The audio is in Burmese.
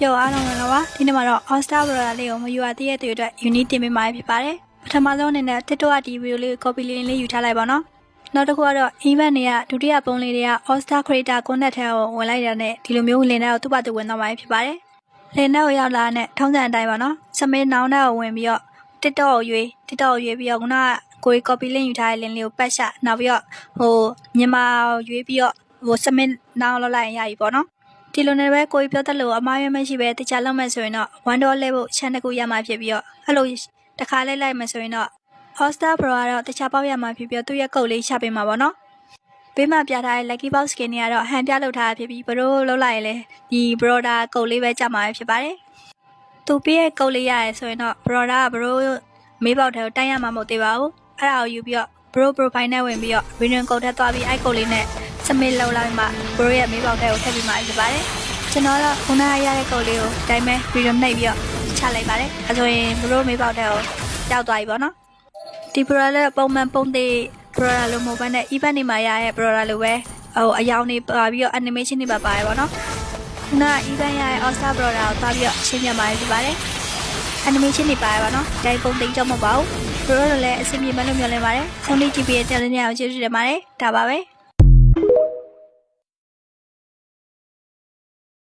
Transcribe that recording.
ပြောအားလုံးလည်းပါဒီနေ့မှာတော့ All Star Brother လေးကိုမယူရသေးတဲ့သူအတွက် unique တင်ပေးမှာဖြစ်ပါတယ်ပထမဆုံးအနေနဲ့ TikTok ကဒီဗီဒီယိုလေး copy လေးယူထားလိုက်ပါနော်နောက်တစ်ခုကတော့ event တွေကဒုတိယပုံလေးတွေက All Star Creator Connect ထဲကိုဝင်လိုက်တာနဲ့ဒီလိုမျိုးလင်တဲ့ကိုသူ့ဘာသူဝင်တော့မှာဖြစ်ပါတယ်လင်တဲ့ကိုရောက်လာတဲ့ထုံးစံအတိုင်းပါနော်စမေးနောင်တဲ့ကိုဝင်ပြီးတော့ TikTok ကိုရွေးပြီးတော့ခုနကကိုယ် copy လေးယူထားတဲ့လင်လေးကိုပတ်ရှနောက်ပြီးတော့မြန်မာရွေးပြီးတော့စမေးနောင်လောက်လိုက်ရင်ရပြီပေါ့နော်ဒီလိုနဲ့ပဲကိုယ်ပြောတဲ့လို့အမားရမရှိပဲတခြားလောက်မှဆိုရင်တော့1 လဲဖို့ channel တစ်ခုရမှာဖြစ်ပြီးတော့အဲ့လိုတစ်ခါလိုက်မှဆိုရင်တော့ All Star Pro ကတော့တခြားပေါက်ရမှာဖြစ်ပြီးတော့သူ့ရဲ့ကုတ်လေးချပေးမှာပေါ့နော်ဘေးမှာပြထားတဲ့ Lucky Box Skin တွေကတော့ဟန်ပြလုပ်ထားတာဖြစ်ပြီးဘရိုးလောက်လိုက်ရင်လေဒီ Broda ကုတ်လေးပဲကြမှာဖြစ်ပါတယ်သူပြည့်ရဲ့ကုတ်လေးရတယ်ဆိုရင်တော့ Broda ကဘရိုးမေးပေါက်ထဲကိုတိုင်းရမှာမဟုတ်သေးပါဘူးအဲ့ဒါကိုယူပြီးတော့ Bro Profile နဲ့ဝင်ပြီးတော့ Reunion ကုတ်ထက်သွားပြီးအဲ့ကုတ်လေးနဲ့စမစ်လောက်လိုက်မှ Bro ရဲ့မေးပေါက်ထဲကိုထည့်ပြီးမှဖြစ်ပါတယ်ကျွန်တော်တော့ခုနကရတဲ့ကုတ်လေးကိုတိုင်းမဲ့ Reunion နှိပ်ပြီးတော့ချလိုက်ပါတယ်အဲဆိုရင် Bro မေးပေါက်ထဲကိုရောက်သွားပြီပေါ့နော်ဒီ Broda လည်းပုံမှန်ပုံသေး Broda လိုမဟုတ်ဘဲနဲ့ event တွေမှာရတဲ့ Broda လိုပဲအယောင်တွေပါပြီးတော့ animation တွေပါပါတယ်ပေါ့နော်ခုနက event ရတဲ့ All Star Broda ကိုသွားပြီးတော့ရှင်းပြမှာဖြစ်ပါတယ် animation တွေပါရပါနော်။ဒါပုံသိမ်းကြောက်မဟုတ်ပါဘူး။ Bro တို့လည်းအဆင်ပြေမှလို့မျှော်လင့်ပါတယ်။ဆုံးဖြတ်ကြည့်ပြီးတဲ့တင်ပြအောင်ကျေးဇူးတင်ပါတယ်။ဒါပါပဲ။